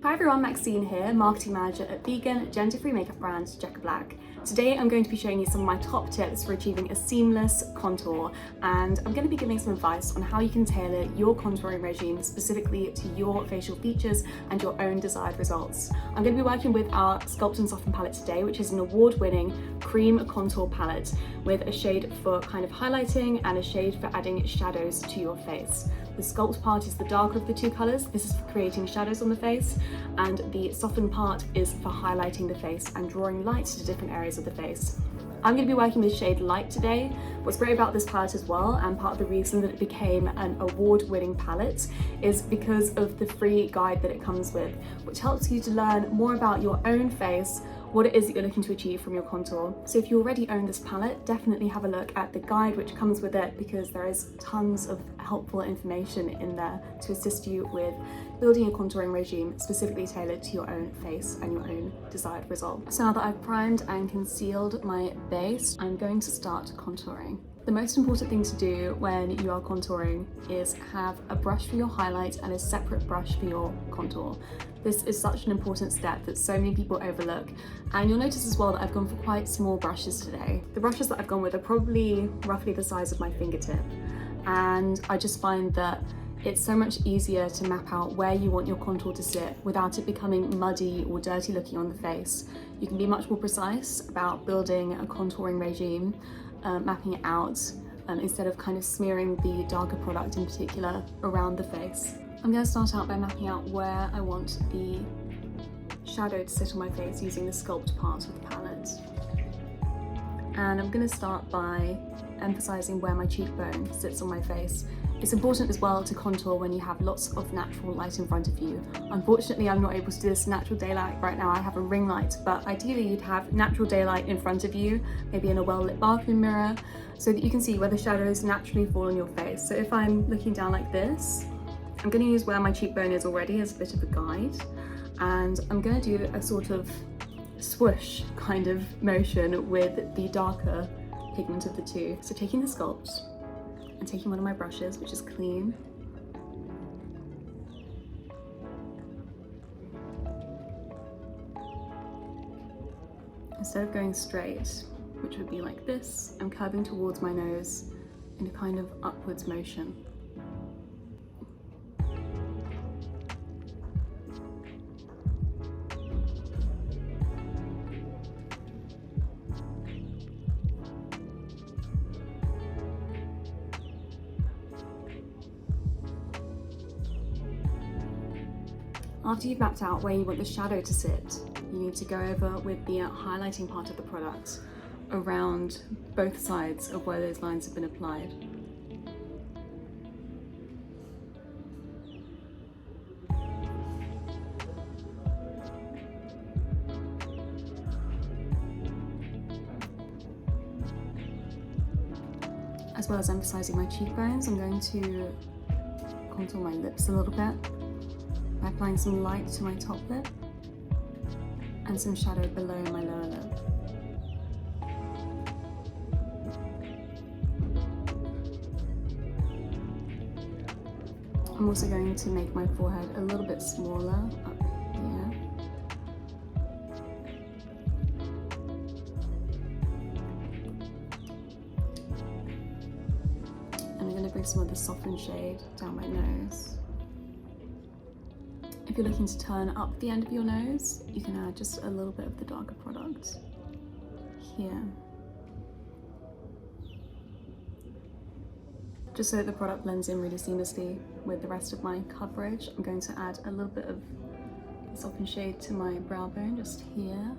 Hi everyone, Maxine here, marketing manager at vegan, gender-free makeup brand Jecca Blac. Today I'm going to be showing you some of my top tips for achieving a seamless contour, and I'm going to be giving some advice on how you can tailor your contouring regime specifically to your facial features and your own desired results. I'm going to be working with our Sculpt and Soften palette today, which is an award-winning cream contour palette with a shade for kind of highlighting and a shade for adding shadows to your face. The Sculpt part is the darker of the two colours. This is for creating shadows on the face, and the Soften part is for highlighting the face and drawing light to different areas of the face. I'm going to be working with shade Light today. What's great about this palette as well, and part of the reason that it became an award-winning palette, is because of the free guide that it comes with, which helps you to learn more about your own face, what it is that you're looking to achieve from your contour. So if you already own this palette, definitely have a look at the guide which comes with it, because there is tons of helpful information in there to assist you with building a contouring regime specifically tailored to your own face and your own desired result. So now that I've primed and concealed my base, I'm going to start contouring. The most important thing to do when you are contouring is have a brush for your highlight and a separate brush for your contour. This is such an important step that so many people overlook, and you'll notice as well that I've gone for quite small brushes today. The brushes that I've gone with are probably roughly the size of my fingertip, and I just find that it's so much easier to map out where you want your contour to sit without it becoming muddy or dirty looking on the face. You can be much more precise about building a contouring regime, mapping it out, instead of kind of smearing the darker product in particular around the face. I'm going to start out by mapping out where I want the shadow to sit on my face using the Sculpt part of the palette. And I'm going to start by emphasising where my cheekbone sits on my face. It's important as well to contour when you have lots of natural light in front of you. Unfortunately, I'm not able to do this natural daylight right now. I have a ring light, but ideally you'd have natural daylight in front of you, maybe in a well-lit bathroom mirror, so that you can see where the shadows naturally fall on your face. So if I'm looking down like this, I'm going to use where my cheekbone is already as a bit of a guide, and I'm going to do a sort of swoosh kind of motion with the darker pigment of the two. So taking the Sculpt and taking one of my brushes, which is clean, instead of going straight, which would be like this, I'm curving towards my nose in a kind of upwards motion. After you've mapped out where you want the shadow to sit, you need to go over with the highlighting part of the product around both sides of where those lines have been applied. As well as emphasising my cheekbones, I'm going to contour my lips a little bit by applying some light to my top lip and some shadow below my lower lip. I'm also going to make my forehead a little bit smaller up here. And I'm going to bring some of the softened shade down my nose. If you're looking to turn up the end of your nose, you can add just a little bit of the darker product here. Just so that the product blends in really seamlessly with the rest of my coverage, I'm going to add a little bit of softened shade to my brow bone just here.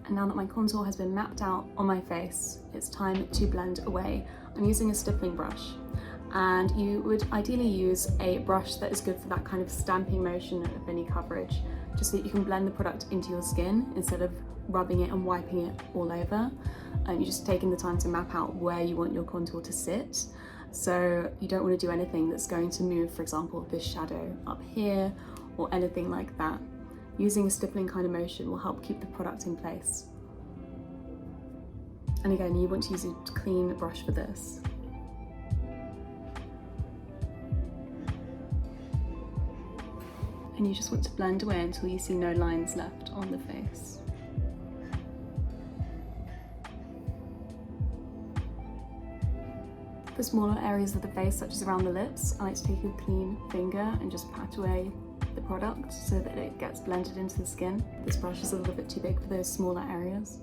And now that my contour has been mapped out on my face, it's time to blend away. I'm using a stippling brush, and you would ideally use a brush that is good for that kind of stamping motion of any coverage, just so that you can blend the product into your skin instead of rubbing it and wiping it all over. And you're just taking the time to map out where you want your contour to sit. So you don't want to do anything that's going to move, for example, this shadow up here or anything like that. Using a stippling kind of motion will help keep the product in place. And again, you want to use a clean brush for this. And you just want to blend away until you see no lines left on the face. For smaller areas of the face, such as around the lips, I like to take a clean finger and just pat away the product so that it gets blended into the skin. This brush is a little bit too big for those smaller areas,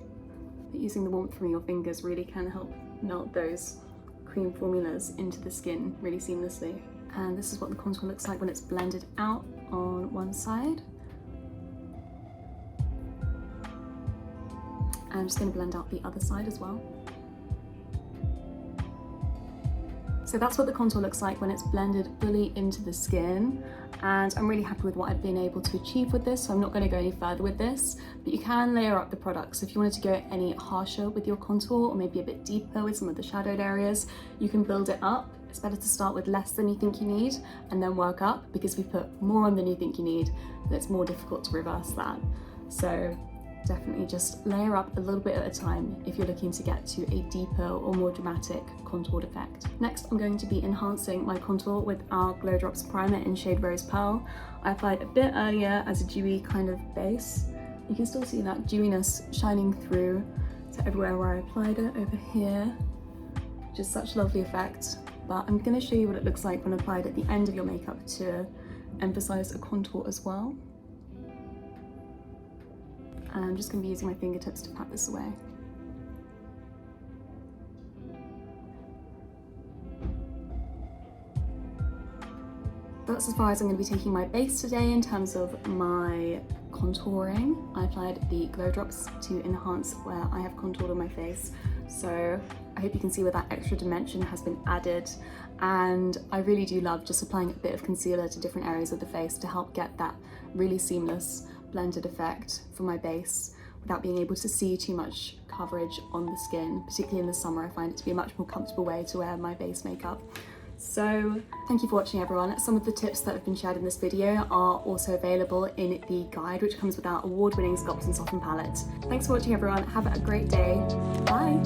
but using the warmth from your fingers really can help melt those cream formulas into the skin really seamlessly. And this is what the contour looks like when it's blended out on one side. I'm just going to blend out the other side as well. So that's what the contour looks like when it's blended fully into the skin, and I'm really happy with what I've been able to achieve with this, so I'm not going to go any further with this, but you can layer up the products. So if you wanted to go any harsher with your contour, or maybe a bit deeper with some of the shadowed areas, you can build it up. It's better to start with less than you think you need and then work up, because if you put more on than you think you need, then it's more difficult to reverse that. So definitely just layer up a little bit at a time if you're looking to get to a deeper or more dramatic contoured effect. Next, I'm going to be enhancing my contour with our Glow Drops primer in shade Rose Pearl. I applied a bit earlier as a dewy kind of base. You can still see that dewiness shining through to everywhere where I applied it over here. Just such a lovely effect. But I'm going to show you what it looks like when applied at the end of your makeup to emphasize a contour as well. And I'm just going to be using my fingertips to pat this away. That's as far as I'm going to be taking my base today in terms of my contouring. I applied the Glow Drops to enhance where I have contoured on my face. So I hope you can see where that extra dimension has been added. And I really do love just applying a bit of concealer to different areas of the face to help get that really seamless blended effect for my base without being able to see too much coverage on the skin. Particularly in the summer, I find it to be a much more comfortable way to wear my base makeup. So thank you for watching, everyone. Some of the tips that have been shared in this video are also available in the guide, which comes with our award-winning Sculpt and Soften palette. Thanks for watching, everyone. Have a great day. Bye.